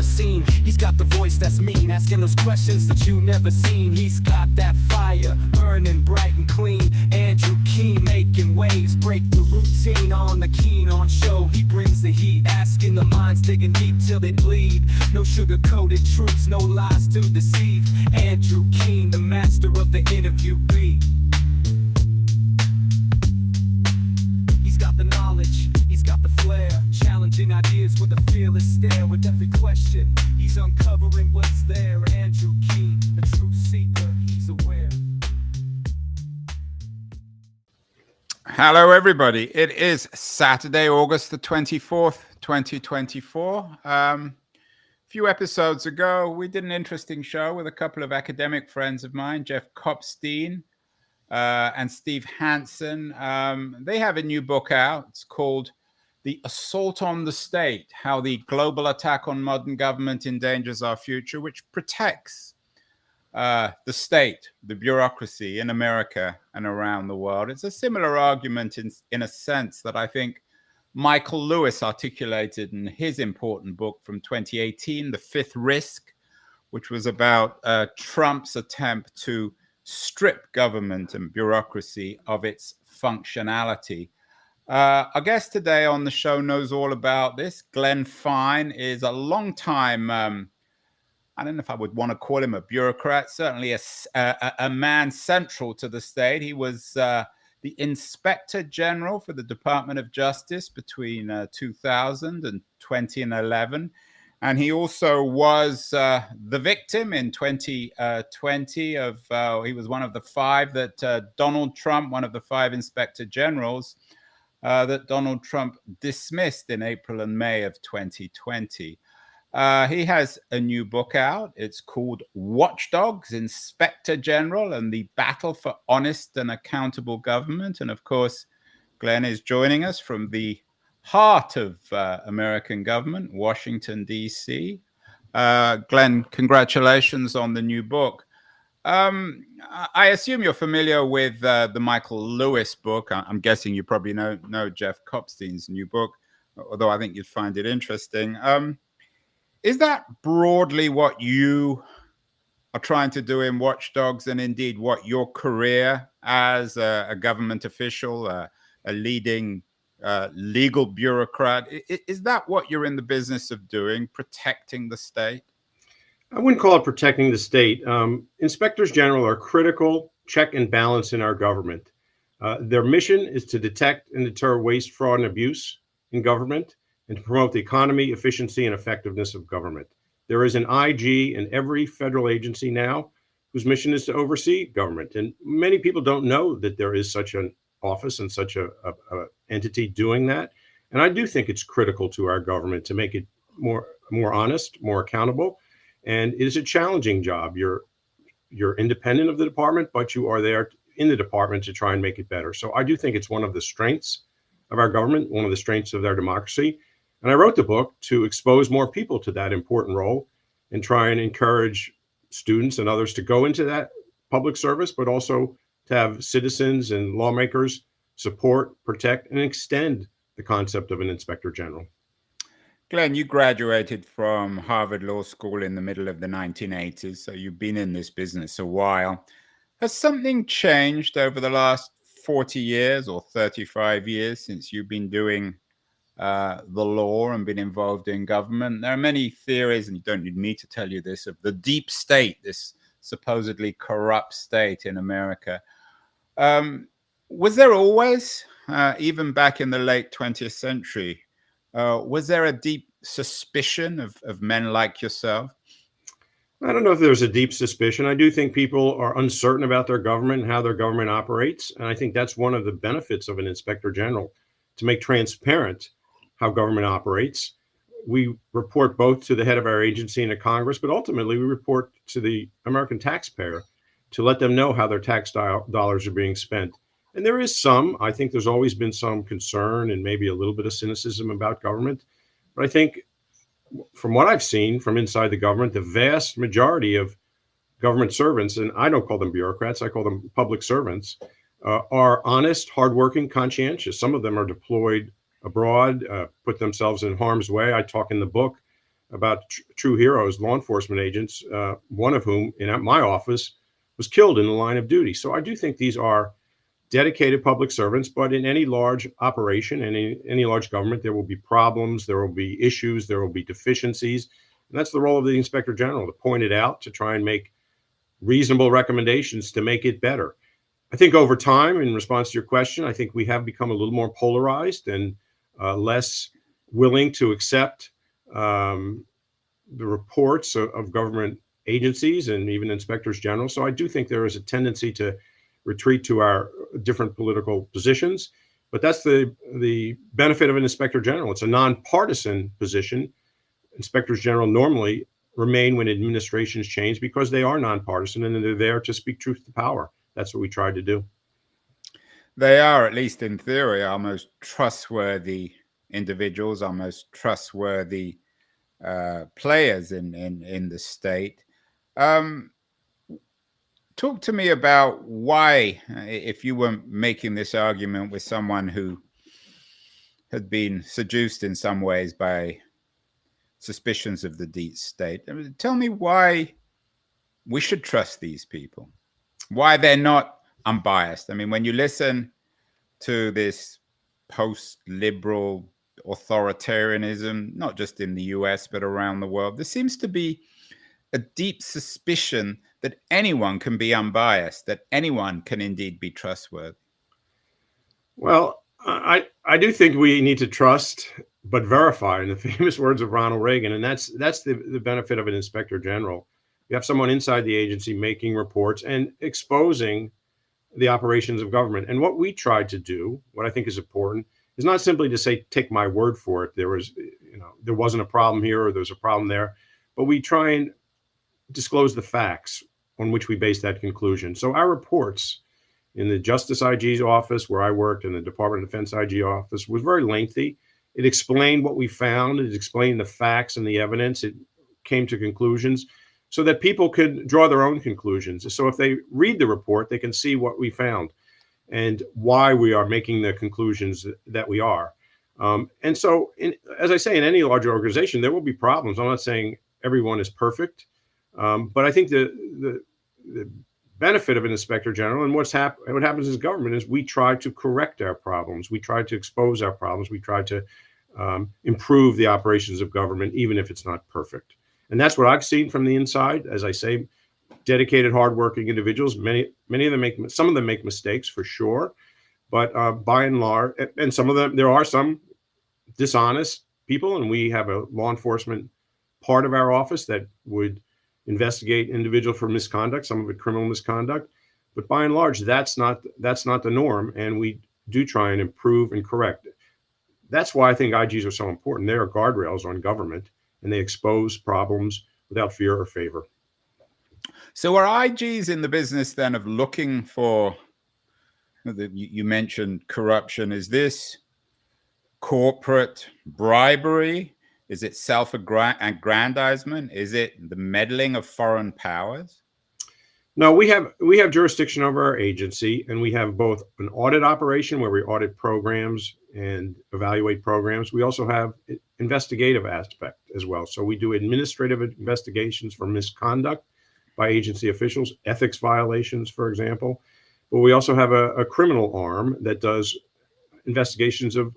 the scene. He's got the voice that's mean, asking those questions that you never seen. He's got that fire, burning bright and clean. Andrew Keen making waves, break the routine on the Keen on show. He brings the heat, asking the minds, digging deep till they bleed. No sugar-coated truths, no lies to deceive. Andrew Keen, the master of the interview beat. He's got the knowledge, he's got the flair, challenging ideas with a fearless stare. With every question, he's uncovering what's there. Andrew Keen, a truth seeker, he's aware. Hello, everybody. It is Saturday, August the 24th, 2024. A few episodes ago, we did an interesting show with a couple of academic friends of mine, Jeff Kopstein and Steve Hansen. They have a new book out. It's called The Assault on the State, How the Global Attack on Modern Government Endangers Our Future, which protects the state, the bureaucracy in America and around the world. It's a similar argument in a sense that I think Michael Lewis articulated in his important book from 2018, The Fifth Risk, which was about Trump's attempt to strip government and bureaucracy of its functionality. Our guest today on the show knows all about this. Glenn Fine is a long-time, I don't know if I would want to call him a bureaucrat, certainly a man central to the state. He was the Inspector General for the Department of Justice between 2000 and 2011. And he also was the victim in 2020 of, he was one of the five that Donald Trump, one of the five Inspector Generals, that Donald Trump dismissed in April and May of 2020. He has a new book out. It's called Watchdogs, Inspector General and the Battle for Honest and Accountable Government. And of course, Glenn is joining us from the heart of American government, Washington, D.C. Glenn, congratulations on the new book. I assume you're familiar with the Michael Lewis book. I'm guessing you probably know Jeff Kopstein's new book, although I think you'd find it interesting. Is that broadly what you are trying to do in Watchdogs, and indeed what your career as a government official, a leading legal bureaucrat, is that what you're in the business of doing, protecting the state? I wouldn't call it protecting the state. Inspectors General are critical check and balance in our government. Their mission is to detect and deter waste, fraud, and abuse in government, and to promote the economy, efficiency, and effectiveness of government. There is an IG in every federal agency now whose mission is to oversee government. And many people don't know that there is such an office and such a entity doing that. And I do think it's critical to our government to make it more honest, more accountable. And it is a challenging job. You're independent of the department, but you are there in the department to try and make it better. So I do think it's one of the strengths of our government, one of the strengths of our democracy. And I wrote the book to expose more people to that important role and try and encourage students and others to go into that public service, but also to have citizens and lawmakers support, protect, and extend the concept of an inspector general. Glenn, you graduated from Harvard Law School in the middle of the 1980s, so you've been in this business a while. Has something changed over the last 40 years or 35 years since you've been doing the law and been involved in government? There are many theories, and you don't need me to tell you this, of the deep state, this supposedly corrupt state in America. Was there always, even back in the late 20th century, was there a deep suspicion of men like yourself? I don't know if there's a deep suspicion. I do think people are uncertain about their government and how their government operates. And I think that's one of the benefits of an inspector general, to make transparent how government operates. We report both to the head of our agency and to Congress, but ultimately we report to the American taxpayer to let them know how their tax dollars are being spent. And there is I think there's always been some concern and maybe a little bit of cynicism about government. But I think from what I've seen from inside the government, the vast majority of government servants, and I don't call them bureaucrats, I call them public servants, are honest, hardworking, conscientious. Some of them are deployed abroad, put themselves in harm's way. I talk in the book about true heroes, law enforcement agents, one of whom in my office was killed in the line of duty. So I do think these are dedicated public servants, but in any large operation, any large government, there will be problems, there will be issues, there will be deficiencies. And that's the role of the Inspector General, to point it out, to try and make reasonable recommendations to make it better. I think over time, in response to your question, I think we have become a little more polarized and less willing to accept the reports of government agencies and even inspectors general. So I do think there is a tendency to retreat to our different political positions, but that's the benefit of an inspector general. It's a nonpartisan position. Inspectors general normally remain when administrations change because they are nonpartisan and they're there to speak truth to power. That's what we tried to do. They are, at least in theory, our most trustworthy individuals, our most trustworthy players in the state. Talk to me about why, if you were making this argument with someone who had been seduced in some ways by suspicions of the deep state, tell me why we should trust these people, why they're not unbiased. I mean, when you listen to this post-liberal authoritarianism, not just in the US, but around the world, there seems to be a deep suspicion that anyone can be unbiased, that anyone can indeed be trustworthy. Well, I do think we need to trust but verify, in the famous words of Ronald Reagan, and that's the benefit of an inspector general. You have someone inside the agency making reports and exposing the operations of government. And what we tried to do, what I think is important, is not simply to say, take my word for it, there wasn't a problem here or there's a problem there, but we try and disclose the facts on which we base that conclusion. So our reports in the Justice IG's office, where I worked, in the Department of Defense IG office, was very lengthy. It explained what we found. It explained the facts and the evidence. It came to conclusions so that people could draw their own conclusions. So if they read the report, they can see what we found and why we are making the conclusions that we are. And so, as I say, in any large organization, there will be problems. I'm not saying everyone is perfect, but I think the benefit of an inspector general and what happens in government is we try to correct our problems. We try to expose our problems. We try to improve the operations of government, even if it's not perfect. And that's what I've seen from the inside. As I say, dedicated, hardworking individuals. Many of them some of them make mistakes for sure, but by and large, and some of them, there are some dishonest people, and we have a law enforcement part of our office that would investigate individual for misconduct, some of it criminal misconduct. But by and large, that's not the norm, and we do try and improve and correct. That's why I think IGs are so important. They are guardrails on government, and they expose problems without fear or favor. So are IGs in the business then of looking for, you mentioned corruption, is this corporate bribery? Is it self-aggrandizement? Is it the meddling of foreign powers? No, we have jurisdiction over our agency, and we have both an audit operation where we audit programs and evaluate programs. We also have an investigative aspect as well. So we do administrative investigations for misconduct by agency officials, ethics violations, for example. But we also have a criminal arm that does investigations of,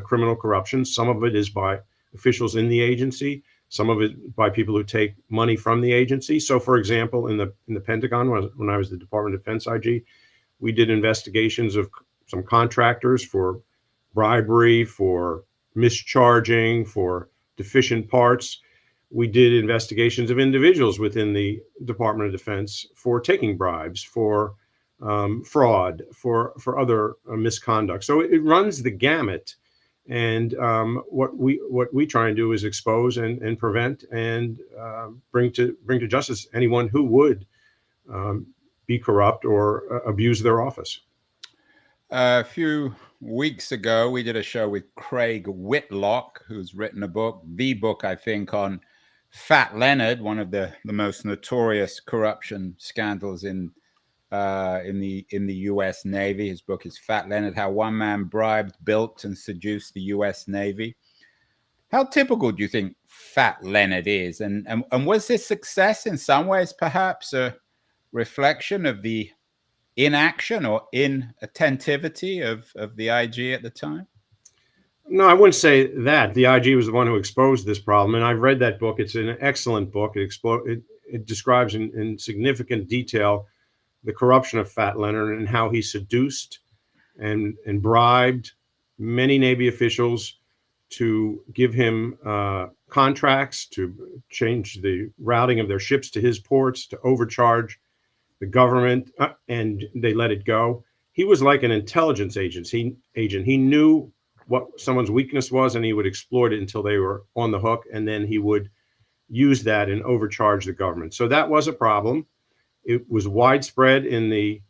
criminal corruption. Some of it is by officials in the agency, some of it by people who take money from the agency. So, for example, in the Pentagon, when I was the Department of Defense IG, we did investigations of some contractors for bribery, for mischarging, for deficient parts. We did investigations of individuals within the Department of Defense for taking bribes, for fraud, for other misconduct. So it runs the gamut. And what we try and do is expose and prevent and bring to justice anyone who would be corrupt or abuse their office. A few weeks ago, we did a show with Craig Whitlock, who's written a book, the book, I think, on Fat Leonard, one of the most notorious corruption scandals in the U.S. Navy. His book is Fat Leonard: How One Man Bribed, Built, and Seduced the U.S. Navy. How typical do you think Fat Leonard is, and was this success in some ways perhaps a reflection of the inaction or inattentivity of the IG at the time? No, I wouldn't say that. The IG was the one who exposed this problem, and I've read that book. It's an excellent book. It describes in significant detail the corruption of Fat Leonard and how he seduced and bribed many Navy officials to give him contracts, to change the routing of their ships to his ports, to overcharge the government, and they let it go. He was like an intelligence agent. He knew what someone's weakness was, and he would exploit it until they were on the hook, and then he would use that and overcharge the government. So that was a problem. It was widespread in the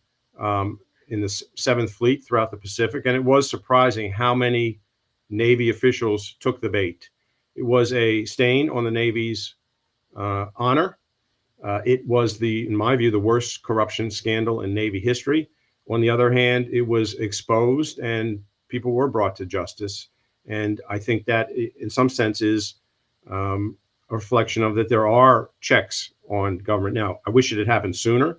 Seventh Fleet throughout the Pacific, and it was surprising how many Navy officials took the bait. It was a stain on the Navy's honor. It was in my view, the worst corruption scandal in Navy history. On the other hand, it was exposed and people were brought to justice. And I think that in some sense is a reflection of that there are checks on government. Now, I wish it had happened sooner.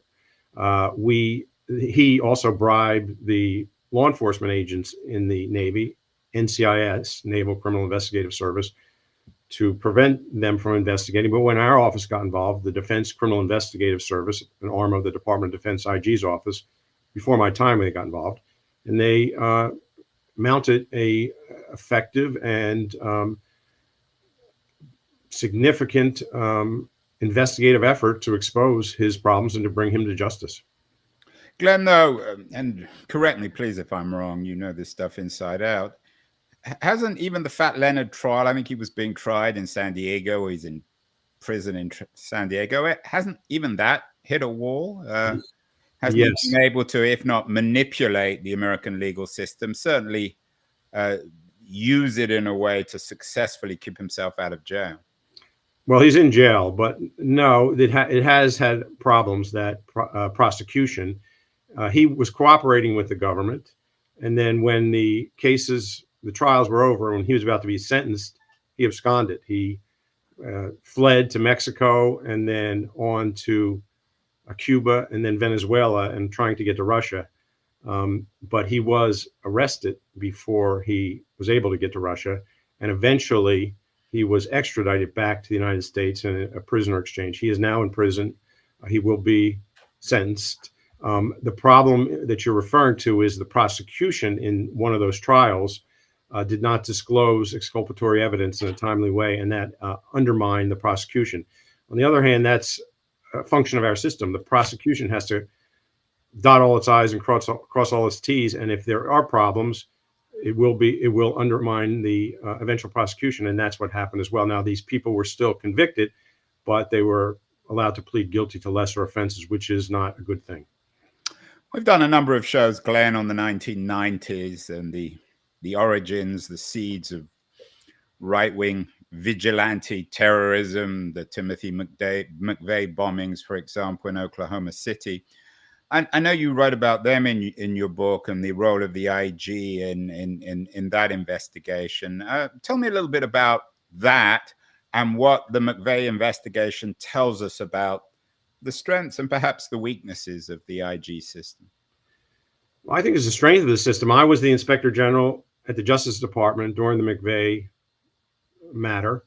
He also bribed the law enforcement agents in the Navy, NCIS, Naval Criminal Investigative Service, to prevent them from investigating. But when our office got involved, the Defense Criminal Investigative Service, an arm of the Department of Defense IG's office, before my time, they got involved, and they mounted a effective and significant investigative effort to expose his problems and to bring him to justice. Glenn, though, and correct me, please, if I'm wrong, you know this stuff inside out, hasn't even the Fat Leonard trial, I think he was being tried in San Diego, or he's in prison in San Diego, hasn't even that hit a wall? Hasn't he been able to, if not manipulate the American legal system, certainly use it in a way to successfully keep himself out of jail? Well, he's in jail, but no, it has had problems, that prosecution. He was cooperating with the government. And then when the trials were over, when he was about to be sentenced, he absconded. He fled to Mexico and then on to Cuba and then Venezuela and trying to get to Russia. But he was arrested before he was able to get to Russia. And eventually he was extradited back to the United States in a prisoner exchange. He is now in prison. He will be sentenced. The problem that you're referring to is the prosecution in one of those trials did not disclose exculpatory evidence in a timely way, and that undermined the prosecution. On the other hand, that's a function of our system. The prosecution has to dot all its I's and cross all its T's, and if there are problems, it will undermine the eventual prosecution, and that's what happened as well. Now, these people were still convicted, but they were allowed to plead guilty to lesser offenses, which is not a good thing. We've done a number of shows, Glenn, on the 1990s and the origins, the seeds of right-wing vigilante terrorism, the Timothy McVeigh bombings, for example, in Oklahoma City. I know you wrote about them in your book and the role of the IG in that investigation. Tell me a little bit about that and what the McVeigh investigation tells us about the strengths and perhaps the weaknesses of the IG system. Well, I think it's the strength of the system. I was the Inspector General at the Justice Department during the McVeigh matter,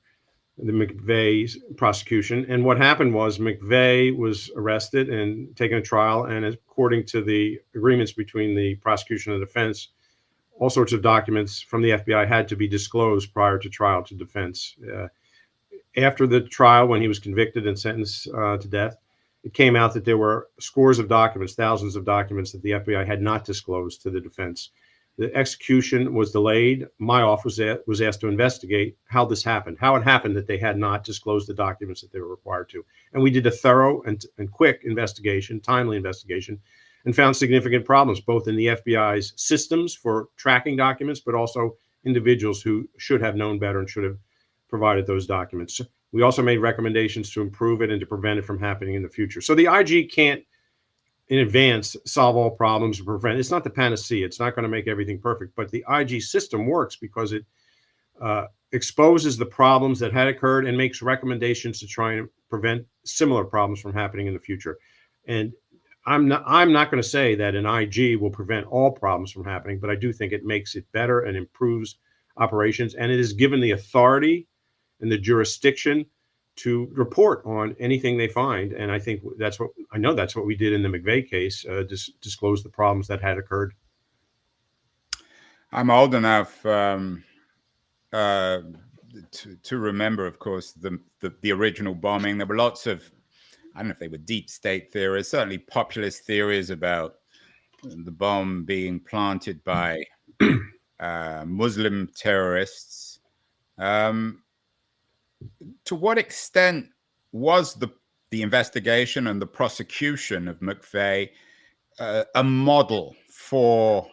the McVeigh prosecution. And what happened was McVeigh was arrested and taken to trial. And according to the agreements between the prosecution and the defense, all sorts of documents from the FBI had to be disclosed prior to trial to defense. After the trial, when he was convicted and sentenced to death, it came out that there were scores of documents, thousands of documents that the FBI had not disclosed to the defense. The execution was delayed. My office was asked to investigate how this happened, how it happened that they had not disclosed the documents that they were required to. And we did a thorough and quick investigation, timely investigation, and found significant problems, both in the FBI's systems for tracking documents, but also individuals who should have known better and should have provided those documents. We also made recommendations to improve it and to prevent it from happening in the future. So the IG can't, in advance, solve all problems or prevent. It's not the panacea. It's not going to make everything perfect. But the IG system works because it exposes the problems that had occurred and makes recommendations to try and prevent similar problems from happening in the future. And I'm not going to say that an IG will prevent all problems from happening, but I do think it makes it better and improves operations, and it is given the authority and the jurisdiction to report on anything they find. And I think that's what we did in the McVeigh case, disclose the problems that had occurred. I'm old enough to remember, of course, the original bombing. There were lots of, I don't know if they were deep state theories, certainly populist theories about the bomb being planted by Muslim terrorists. To what extent was the investigation and the prosecution of McVeigh a model for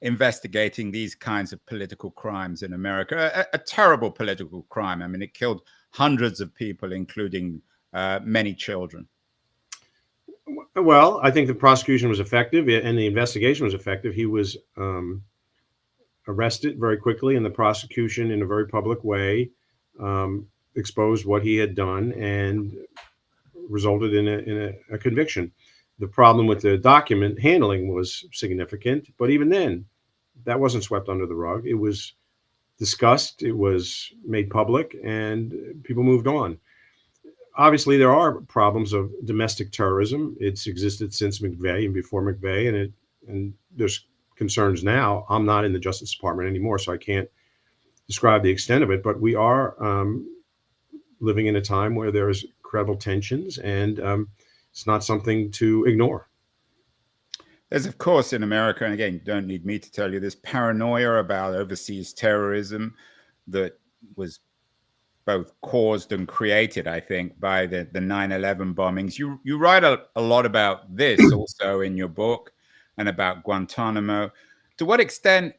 investigating these kinds of political crimes in America? A terrible political crime. I mean, it killed hundreds of people, including many children. Well, I think the prosecution was effective and the investigation was effective. He was arrested very quickly, and the prosecution, in a very public way, exposed what he had done and resulted in a conviction. The problem with the document handling was significant, but even then, that wasn't swept under the rug. It was discussed, it was made public, and people moved on. Obviously, there are problems of domestic terrorism. It's existed since McVeigh and before McVeigh, and there's concerns now. I'm not in the Justice Department anymore, so I can't describe the extent of it, but we are living in a time where there's credible tensions, and it's not something to ignore. There's, of course, in America, and again, you don't need me to tell you this, paranoia about overseas terrorism that was both caused and created, I think, by the 9/11 bombings. You write a lot about this also in your book and about Guantanamo. To what extent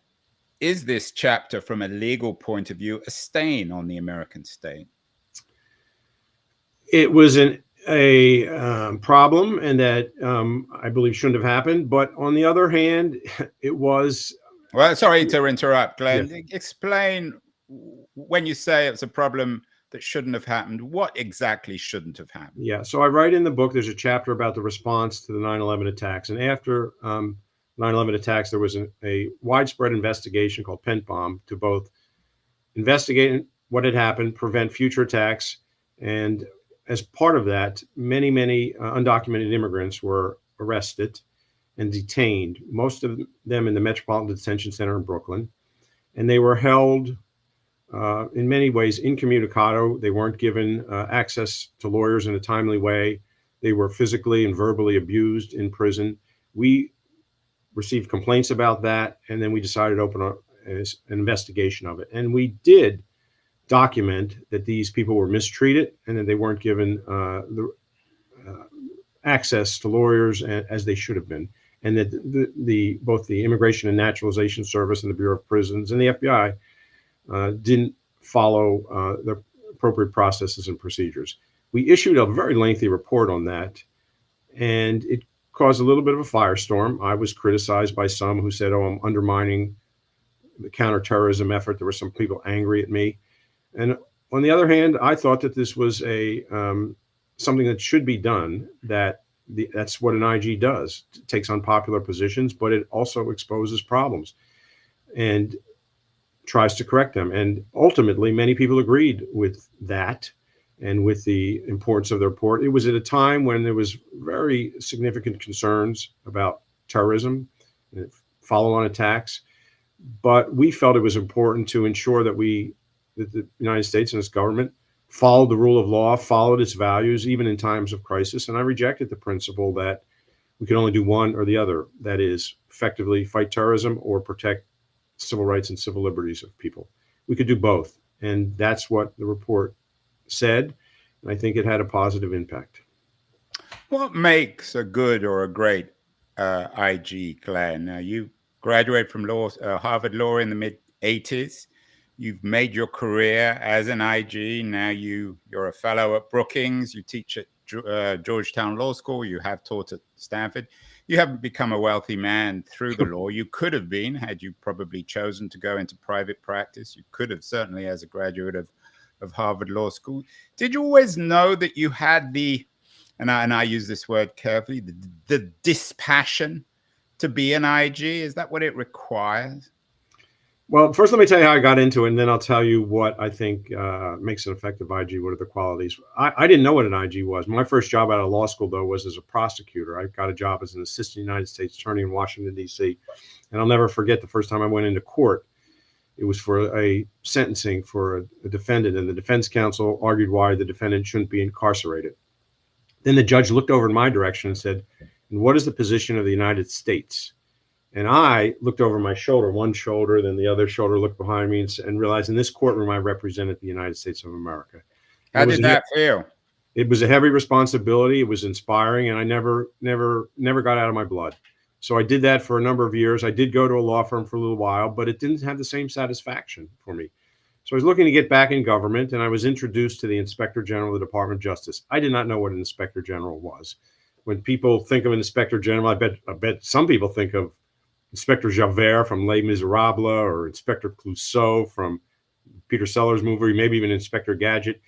is this chapter, from a legal point of view, a stain on the American state? It was a problem, and that I believe shouldn't have happened. But on the other hand, it was... Well, sorry to interrupt, Glenn. Yes. Explain, when you say it's a problem that shouldn't have happened, what exactly shouldn't have happened? Yeah, so I write in the book, there's a chapter about the response to the 9/11 attacks. And after 9/11 attacks, there was a widespread investigation called Pent Bomb to both investigate what had happened, prevent future attacks. And as part of that, many undocumented immigrants were arrested and detained, most of them in the Metropolitan Detention Center in Brooklyn. And they were held in many ways incommunicado. They weren't given access to lawyers in a timely way. They were physically and verbally abused in prison. We received complaints about that, and then we decided to open an investigation of it. And we did document that these people were mistreated and that they weren't given the access to lawyers as they should have been, and that both the Immigration and Naturalization Service and the Bureau of Prisons and the FBI didn't follow the appropriate processes and procedures. We issued a very lengthy report on that, and it caused a little bit of a firestorm. I was criticized by some who said, "Oh, I'm undermining the counterterrorism effort." There were some people angry at me. And on the other hand, I thought that this was something that should be done, that's what an IG does. It takes unpopular positions, but it also exposes problems and tries to correct them. And ultimately, many people agreed with that and with the importance of the report. It was at a time when there was very significant concerns about terrorism and follow-on attacks. But we felt it was important to ensure that the United States and its government followed the rule of law, followed its values, even in times of crisis. And I rejected the principle that we could only do one or the other, that is, effectively fight terrorism or protect civil rights and civil liberties of people. We could do both. And that's what the report said. And I think it had a positive impact. What makes a good or a great IG, Glenn? Now, you graduated from Harvard Law in the mid-'80s. You've made your career as an IG. Now you're a fellow at Brookings. You teach at Georgetown Law School. You have taught at Stanford. You haven't become a wealthy man through the law. You could have been, had you probably chosen to go into private practice. You could have, certainly as a graduate of Harvard Law School. Did you always know that you had and I use this word carefully, the dispassion to be an IG? Is that what it requires? Well, first, let me tell you how I got into it, and then I'll tell you what I think makes an effective IG. What are the qualities? I didn't know what an IG was. My first job out of law school, though, was as a prosecutor. I got a job as an assistant United States attorney in Washington, D.C. And I'll never forget the first time I went into court. It was for a sentencing for a defendant, and the defense counsel argued why the defendant shouldn't be incarcerated. Then the judge looked over in my direction and said, "What is the position of the United States?" And I looked over my shoulder, one shoulder, then the other shoulder looked behind me and realized in this courtroom I represented the United States of America. How did that feel? It was a heavy responsibility. It was inspiring, and I never got out of my blood. So I did that for a number of years. I did go to a law firm for a little while, but it didn't have the same satisfaction for me. So I was looking to get back in government, and I was introduced to the Inspector General of the Department of Justice. I did not know what an Inspector General was. When people think of an Inspector General, I bet some people think of Inspector Javert from Les Miserables or Inspector Clouseau from Peter Sellers' movie, maybe even Inspector Gadget.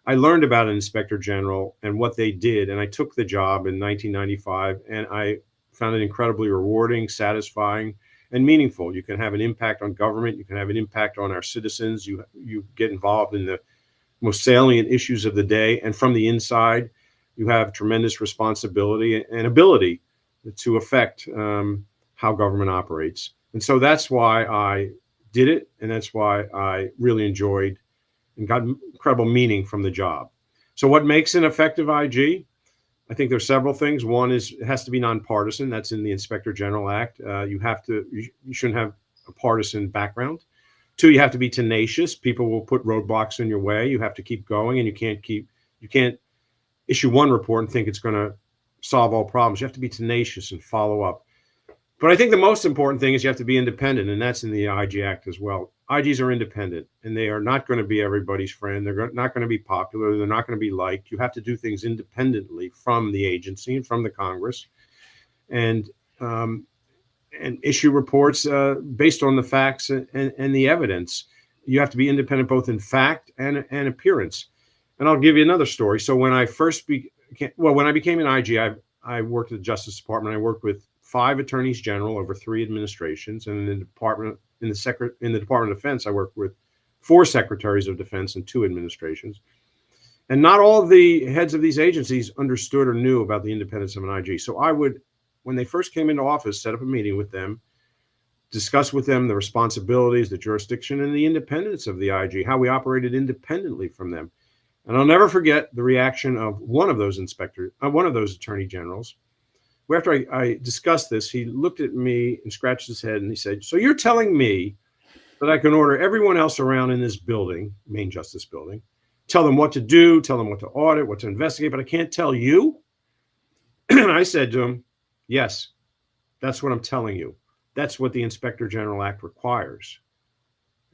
I learned about an Inspector General and what they did, and I took the job in 1995, and I found it incredibly rewarding, satisfying, and meaningful. You can have an impact on government. You can have an impact on our citizens. You get involved in the most salient issues of the day. And from the inside, you have tremendous responsibility and ability to affect how government operates. And so that's why I did it. And that's why I really enjoyed and got incredible meaning from the job. So what makes an effective IG? I think there's several things. One is it has to be nonpartisan. That's in the Inspector General Act. You shouldn't have a partisan background. Two, you have to be tenacious. People will put roadblocks in your way. You have to keep going, and you can't issue one report and think it's going to solve all problems. You have to be tenacious and follow up. But I think the most important thing is you have to be independent, and that's in the IG Act as well. IGs are independent, and they are not going to be everybody's friend. They're not going to be popular. They're not going to be liked. You have to do things independently from the agency and from the Congress, and issue reports based on the facts and the evidence. You have to be independent both in fact and appearance. And I'll give you another story. So when I became an IG, I worked at the Justice Department. I worked with 5 attorneys general over 3 administrations, and in the Department of Defense, I worked with 4 secretaries of defense and 2 administrations. And not all of the heads of these agencies understood or knew about the independence of an IG. So I would, when they first came into office, set up a meeting with them, discuss with them the responsibilities, the jurisdiction, and the independence of the IG, how we operated independently from them. And I'll never forget the reaction of one of those attorney generals. After I discussed this, he looked at me and scratched his head and he said, "So you're telling me that I can order everyone else around in this building, main justice building, tell them what to do, tell them what to audit, what to investigate, but I can't tell you?" And I said to him, "Yes, that's what I'm telling you. That's what the Inspector General Act requires."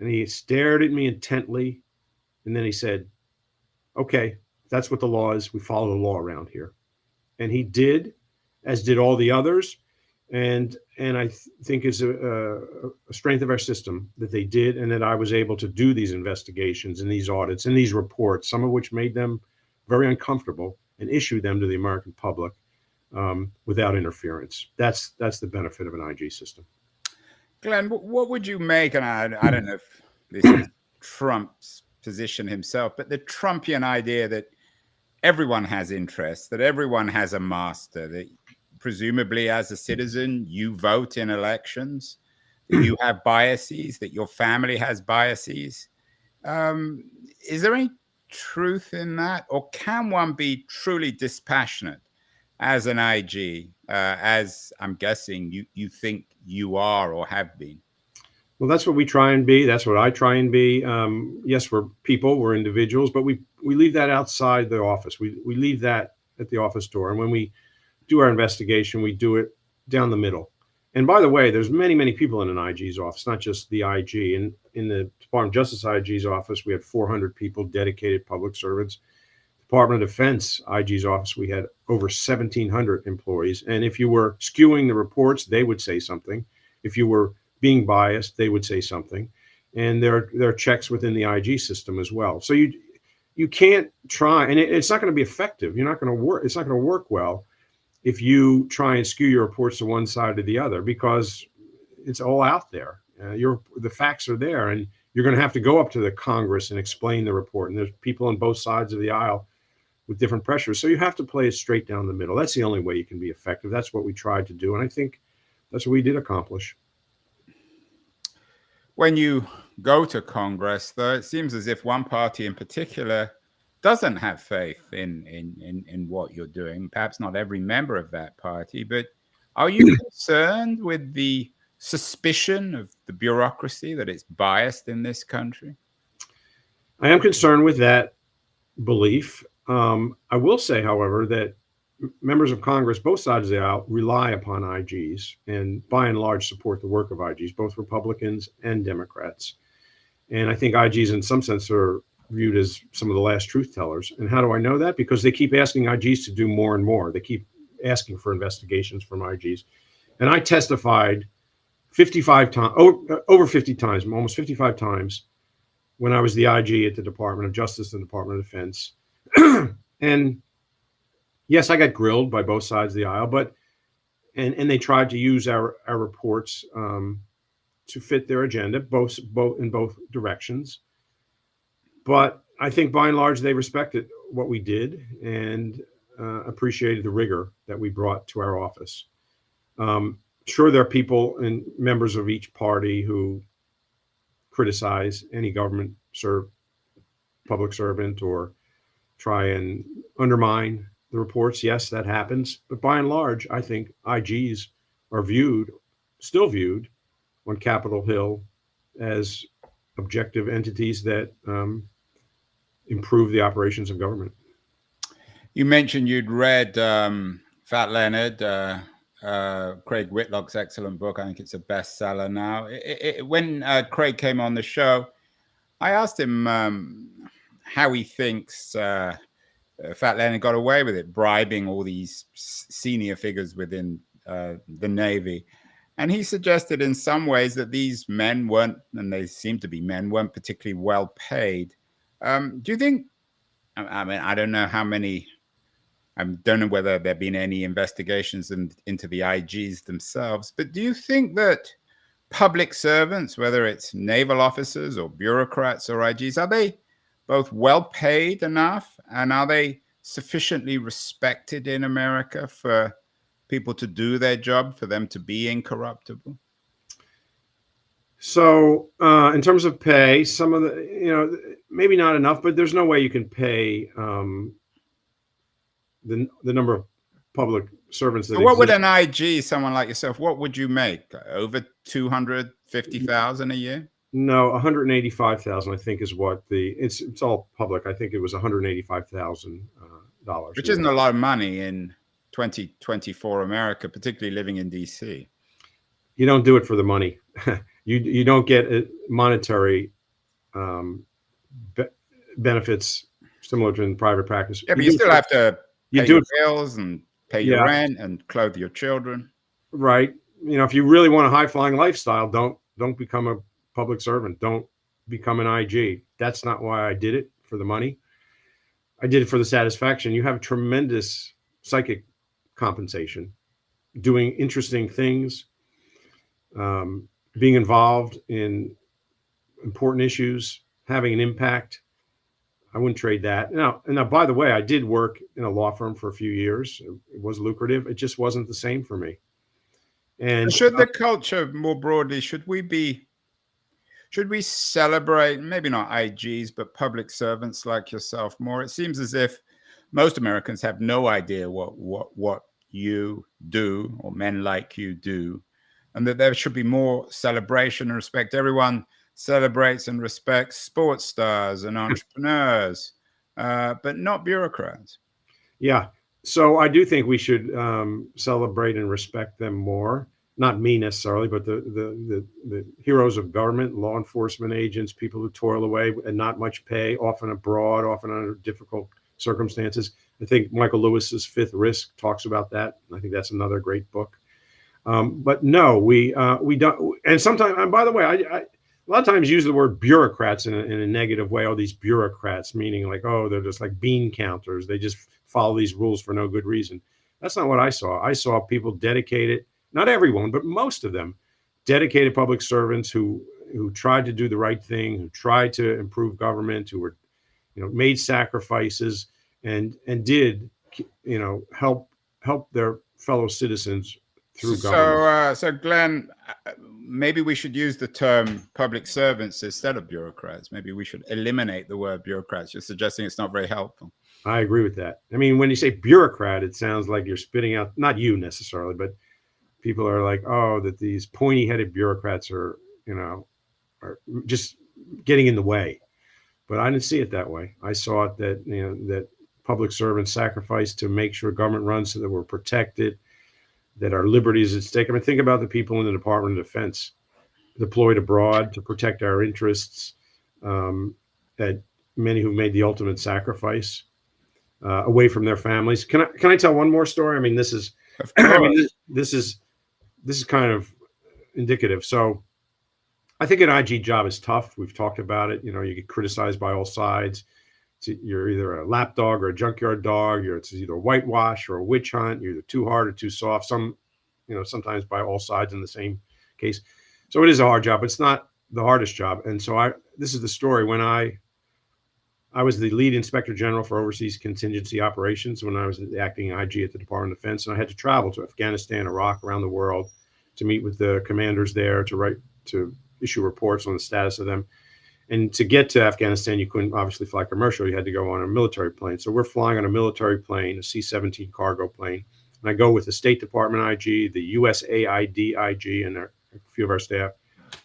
And he stared at me intently. And then he said, "Okay, that's what the law is. We follow the law around here." And he did, as did all the others. And I think it's a strength of our system that they did, and that I was able to do these investigations and these audits and these reports, some of which made them very uncomfortable, and issue them to the American public without interference. That's the benefit of an IG system. Glenn, what would you make, and I don't know if this is Trump's position himself, but the Trumpian idea that everyone has interests, that everyone has a master, that presumably as a citizen, you vote in elections, that you have biases, that your family has biases. Is there any truth in that? Or can one be truly dispassionate as an IG, as I'm guessing you think you are or have been? Well, that's what we try and be. That's what I try and be. Yes, we're people, we're individuals, but we leave that outside the office. We leave that at the office door. And when we do our investigation, we do it down the middle. And by the way, there's many, many people in an IG's office, not just the IG. In the Department of Justice IG's office, we have 400 people, dedicated public servants. Department of Defense IG's office, we had over 1,700 employees. And if you were skewing the reports, they would say something. If you were being biased, they would say something. And there are checks within the IG system as well. So you can't try, and it's not going to be effective. You're not going to work. It's not going to work well if you try and skew your reports to one side or the other, because it's all out there. The facts are there, and you're going to have to go up to the Congress and explain the report. And there's people on both sides of the aisle with different pressures. So you have to play it straight down the middle. That's the only way you can be effective. That's what we tried to do. And I think that's what we did accomplish. When you go to Congress, though, it seems as if one party in particular doesn't have faith in what you're doing. Perhaps not every member of that party, but are you concerned with the suspicion of the bureaucracy that it's biased in this country? I am concerned with that belief. I will say, however, that members of Congress, both sides of the aisle, rely upon IGs and by and large support the work of IGs, both Republicans and Democrats. And I think IGs in some sense are viewed as some of the last truth tellers. And how do I know that? Because they keep asking IGs to do more and more. They keep asking for investigations from IGs. And I testified 55 times, over 50 times, almost 55 times when I was the IG at the Department of Justice and Department of Defense. And yes, I got grilled by both sides of the aisle, but and they tried to use our reports to fit their agenda, both in both directions. But I think by and large they respected what we did and appreciated the rigor that we brought to our office. Sure, there are people and members of each party who criticize any government public servant or try and undermine the reports. Yes, that happens. But by and large, I think IGs are still viewed on Capitol Hill as objective entities that improve the operations of government. You mentioned you'd read Fat Leonard, Craig Whitlock's excellent book. I think it's a bestseller now. When Craig came on the show, I asked him how he thinks Fat Leonard got away with it, bribing all these senior figures within the Navy. And he suggested in some ways that these men weren't, and they seem to be men, weren't particularly well paid. Do you think, I mean, I don't know how many, I don't know whether there have been any investigations into the IGs themselves, but do you think that public servants, whether it's naval officers or bureaucrats or IGs, are they both well paid enough, and are they sufficiently respected in America for people to do their job, for them to be incorruptible? So in terms of pay, some of the, maybe not enough, but there's no way you can pay the number of public servants that So what would exist. an IG, someone like yourself, what would you make? Over $250,000 a year? No, 185,000, I think, is what it's all public. I think it was $185,000. Which isn't a lot of money in 2024 America, particularly living in DC. You don't do it for the money. You don't get monetary benefits similar to in private practice. Yeah, but you still have to pay do your it. bills and pay your rent and clothe your children. Right. If you really want a high-flying lifestyle, don't become a public servant. Don't become an IG. That's not why I did it, for the money. I did it for the satisfaction. You have tremendous psychic compensation, doing interesting things, being involved in important issues, having an impact. I wouldn't trade that. Now, by the way, I did work in a law firm for a few years. It was lucrative. It just wasn't the same for me. And should the culture more broadly, should we celebrate, maybe not IGs, but public servants like yourself more? It seems as if most Americans have no idea what you do, or men like you do, and that there should be more celebration and respect. Everyone celebrates and respects sports stars and entrepreneurs, but not bureaucrats. Yeah. So I do think we should celebrate and respect them more. Not me necessarily, but the heroes of government, law enforcement agents, people who toil away and not much pay, often abroad, often under difficult circumstances. I think Michael Lewis's Fifth Risk talks about that. I think that's another great book. But no, we don't. And sometimes, and by the way, I a lot of times use the word bureaucrats in a negative way. Oh, these bureaucrats, meaning like, oh, they're just like bean counters. They just follow these rules for no good reason. That's not what I saw. I saw people dedicated, not everyone, but most of them, dedicated public servants who tried to do the right thing, who tried to improve government, who were, made sacrifices and did, help their fellow citizens through government. So Glenn, maybe we should use the term public servants instead of bureaucrats. Maybe we should eliminate the word bureaucrats. You're suggesting it's not very helpful. I agree with that. I mean, when you say bureaucrat, it sounds like you're spitting out, not you necessarily, but people are like, oh, that these pointy-headed bureaucrats are just getting in the way. But I didn't see it that way. I saw it that, that public servants sacrificed to make sure government runs so that we're protected, that our liberties at stake. I mean, think about the people in the Department of Defense deployed abroad to protect our interests, that many who made the ultimate sacrifice away from their families. Can I tell one more story? I mean, this is this is kind of indicative. So I think an IG job is tough. We've talked about it. You get criticized by all sides. You're either a lapdog or a junkyard dog. It's either a whitewash or a witch hunt. You're either too hard or too soft. Sometimes by all sides in the same case. So it is a hard job. It's not the hardest job. And so this is the story. When I was the lead inspector general for overseas contingency operations when I was acting IG at the Department of Defense, and I had to travel to Afghanistan, Iraq, around the world to meet with the commanders there, to issue reports on the status of them. And to get to Afghanistan, you couldn't obviously fly commercial. You had to go on a military plane. So we're flying on a military plane, a C-17 cargo plane. And I go with the State Department IG, the USAID IG, and a few of our staff.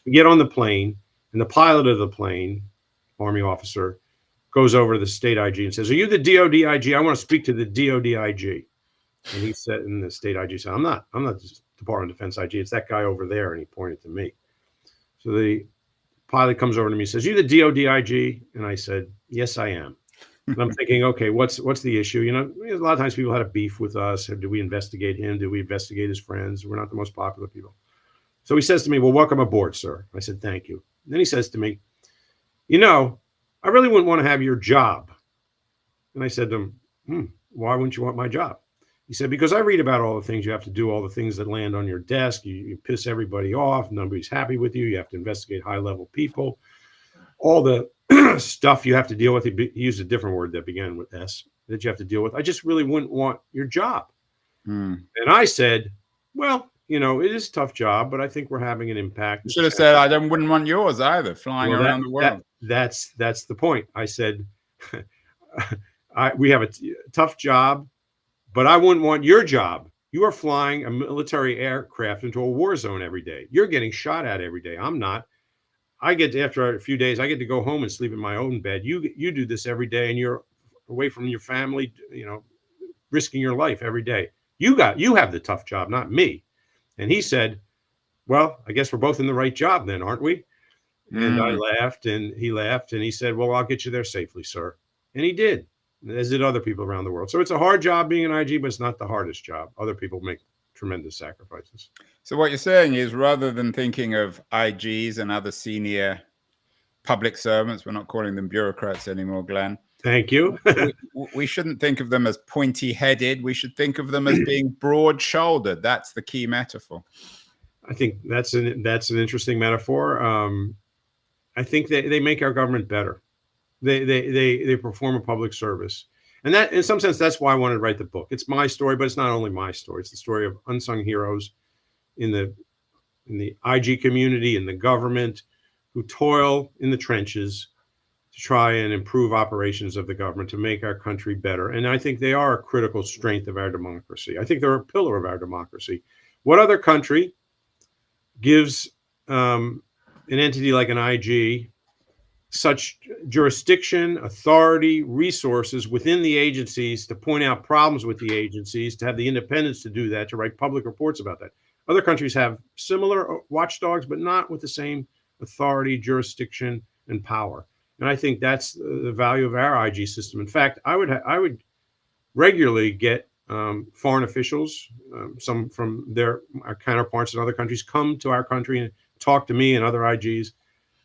We get on the plane, and the pilot of the plane, Army officer, goes over to the state IG and says, "Are you the DOD IG? I want to speak to the DOD IG." And he said, and the state IG said, I'm not the Department of Defense IG. It's that guy over there. And he pointed to me. So the pilot comes over to me and says, "You the DOD IG?" And I said, "Yes, I am." And I'm thinking, okay, what's the issue? A lot of times people had a beef with us. Did we investigate him? Did we investigate his friends? We're not the most popular people. So he says to me, "Well, welcome aboard, sir." I said, "Thank you." And then he says to me, "I really wouldn't want to have your job." And I said to him, "Why wouldn't you want my job?" He said, "Because I read about all the things you have to do, all the things that land on your desk. You piss everybody off. Nobody's happy with you. You have to investigate high-level people. All the stuff you have to deal with." He used a different word that began with S, that you have to deal with. "I just really wouldn't want your job." And I said, "Well, it is a tough job, but I think we're having an impact." You should have said, "I wouldn't want yours either, flying around the world." That's the point. I said, we have a tough job, but I wouldn't want your job. You are flying a military aircraft into a war zone every day. You're getting shot at every day. I'm not. After a few days, I get to go home and sleep in my own bed. You do this every day, and you're away from your family, risking your life every day. You have the tough job, not me. And he said, "Well, I guess we're both in the right job then, aren't we?" And I laughed, and he laughed, and he said, "Well, I'll get you there safely, sir." And he did, as did other people around the world. So it's a hard job being an IG, but it's not the hardest job. Other people make tremendous sacrifices. So what you're saying is, rather than thinking of IGs and other senior public servants, we're not calling them bureaucrats anymore, Glenn. Thank you. we shouldn't think of them as pointy-headed. We should think of them as being broad-shouldered. That's the key metaphor. I think that's an interesting metaphor. I think they make our government better. They perform a public service. And that, in some sense, that's why I wanted to write the book. It's my story, but it's not only my story. It's the story of unsung heroes in the IG community, in the government, who toil in the trenches to try and improve operations of the government, to make our country better. And I think they are a critical strength of our democracy. I think they're a pillar of our democracy. What other country gives an entity like an IG such jurisdiction, authority, resources within the agencies to point out problems with the agencies, to have the independence to do that, to write public reports about that? Other countries have similar watchdogs, but not with the same authority, jurisdiction, and power. And I think that's the value of our IG system. In fact, I would regularly get foreign officials, some from our counterparts in other countries, come to our country and talk to me and other IGs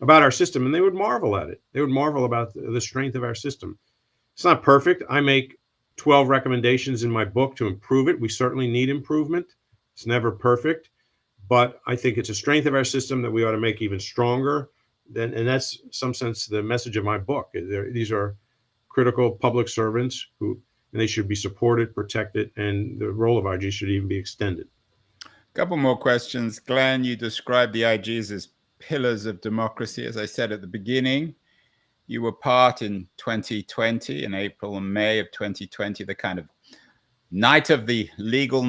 about our system, and they would marvel at it. They would marvel about the strength of our system. It's not perfect. I make 12 recommendations in my book to improve it. We certainly need improvement. It's never perfect, but I think it's a strength of our system that we ought to make even stronger. And that's, in some sense, the message of my book. These are critical public servants and they should be supported, protected, and the role of IG should even be extended. Couple more questions. Glenn, you described the IGs as pillars of democracy. As I said at the beginning, you were part in 2020, in April and May of 2020, the kind of night of the legal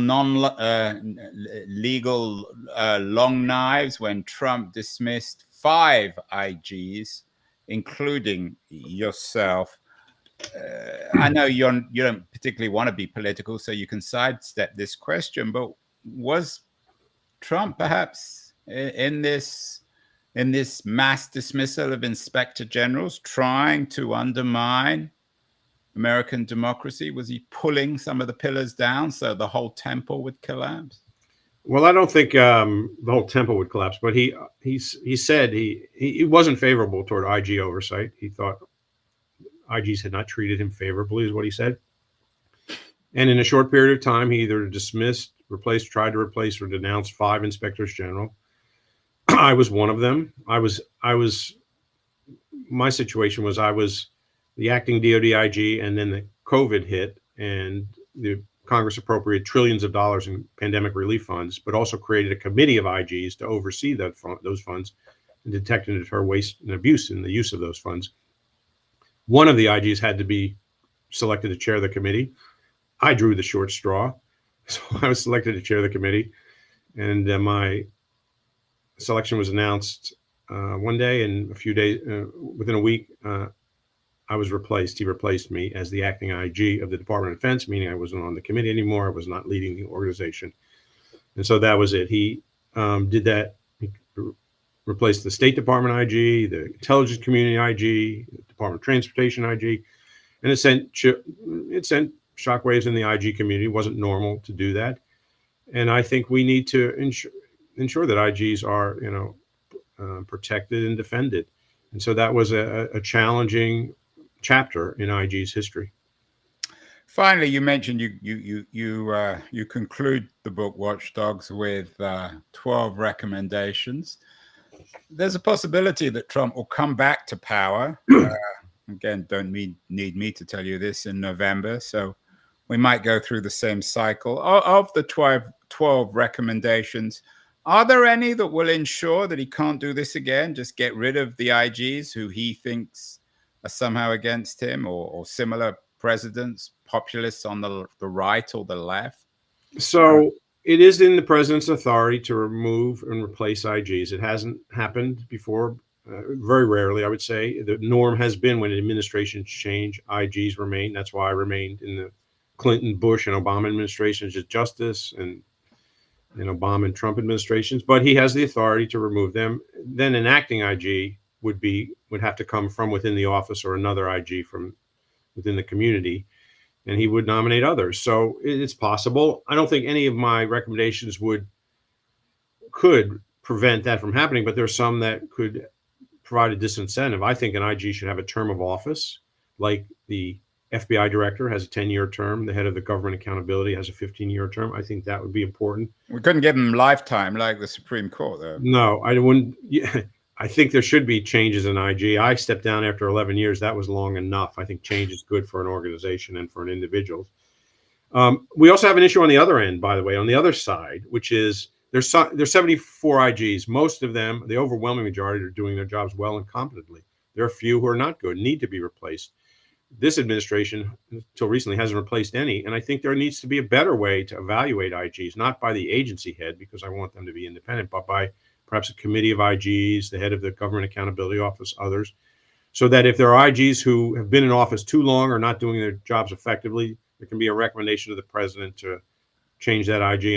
long knives, when Trump dismissed 5 IGs, including yourself. I know you don't particularly want to be political, so you can sidestep this question, but was Trump perhaps in this mass dismissal of inspector generals trying to undermine American democracy? Was he pulling some of the pillars down so the whole temple would collapse? Well, I don't think the whole temple would collapse, but he said he wasn't favorable toward IG oversight. He thought IGs had not treated him favorably, is what he said. And in a short period of time, he either dismissed, replaced, tried to replace, or denounced 5 inspectors general. I was one of them. My situation was I was the acting DOD IG, and then the COVID hit, and the Congress appropriated trillions of dollars in pandemic relief funds, but also created a committee of IGs to oversee those funds and detect and deter waste and abuse in the use of those funds. One of the IGs had to be selected to chair the committee. I drew the short straw, so I was selected to chair the committee, and my selection was announced one day, and a few days, within a week, I was replaced. He replaced me as the acting IG of the Department of Defense, meaning I wasn't on the committee anymore. I was not leading the organization. And so that was it. He did that. He replaced the State Department IG, the Intelligence Community IG, the Department of Transportation IG, and it sent shockwaves in the IG community. It wasn't normal to do that. And I think we need to ensure that IGs are, protected and defended. And so that was a challenging chapter in IG's history. Finally, you mentioned you conclude the book Watchdogs with 12 recommendations. There's a possibility that Trump will come back to power. Again, don't need me to tell you this, in November. So we might go through the same cycle. Of the 12 recommendations, are there any that will ensure that he can't do this again? Just get rid of the IGs who he thinks are somehow against him, or similar presidents, populists on the right or the left? So it is in the president's authority to remove and replace IGs. It hasn't happened before, very rarely, I would say. The norm has been when administrations change, IGs remain. That's why I remained in the Clinton, Bush, and Obama administrations as justice, and Obama and Trump administrations. But he has the authority to remove them. Then an acting IG would have to come from within the office, or another IG from within the community, and he would nominate others. So it's possible. I don't think any of my recommendations could prevent that from happening, but there's some that could provide a disincentive. I think an IG should have a term of office, like the FBI director has a 10-year term. The head of the Government Accountability has a 15-year term. I think that would be important. We couldn't give him lifetime like the Supreme Court, though. No, I wouldn't. Yeah, I think there should be changes in IG. I stepped down after 11 years. That was long enough. I think change is good for an organization and for an individual. We also have an issue on the other end, by the way, on the other side, which is there's 74 IGs. Most of them, the overwhelming majority, are doing their jobs well and competently. There are a few who are not good, need to be replaced. This administration, until recently, hasn't replaced any. And I think there needs to be a better way to evaluate IGs, not by the agency head, because I want them to be independent, but by perhaps a committee of IGs, the head of the Government Accountability Office, others, so that if there are IGs who have been in office too long or not doing their jobs effectively, there can be a recommendation to the president to change that IG,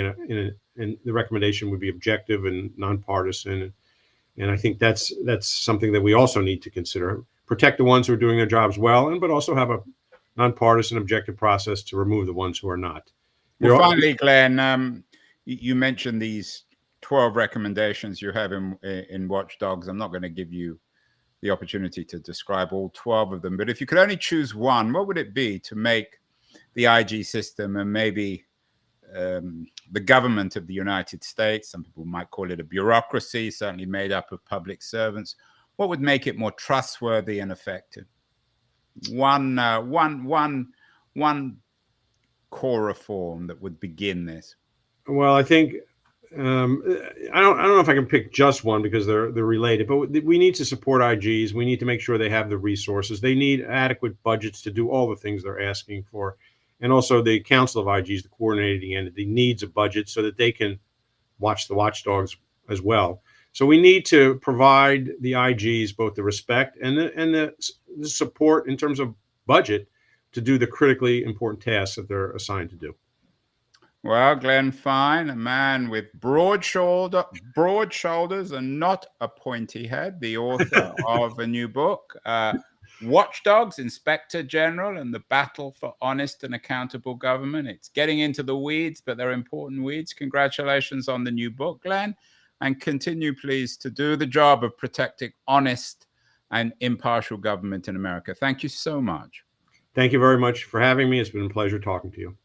and the recommendation would be objective and nonpartisan. And I think that's something that we also need to consider. protect the ones who are doing their jobs well, but also have a nonpartisan, objective process to remove the ones who are not. Well, finally, Glenn, you mentioned these 12 recommendations you have in Watchdogs. I'm not going to give you the opportunity to describe all 12 of them, but if you could only choose one, what would it be to make the IG system and maybe the government of the United States, some people might call it a bureaucracy, certainly made up of public servants, what would make it more trustworthy and effective? One core reform that would begin this. Well, I think I don't know if I can pick just one because they're related, but we need to support IGs. We need to make sure they have the resources. They need adequate budgets to do all the things they're asking for. And also the Council of IGs, the coordinating entity, needs a budget so that they can watch the watchdogs as well. So we need to provide the IGs both the respect and the support in terms of budget to do the critically important tasks that they're assigned to do. Well, Glenn Fine, a man with broad shoulders and not a pointy head, the author of a new book, Watchdogs, Inspector General, and the Battle for Honest and Accountable Government. It's getting into the weeds, but they're important weeds. Congratulations on the new book, Glenn, and continue, please, to do the job of protecting honest and impartial government in America. Thank you so much. Thank you very much for having me. It's been a pleasure talking to you.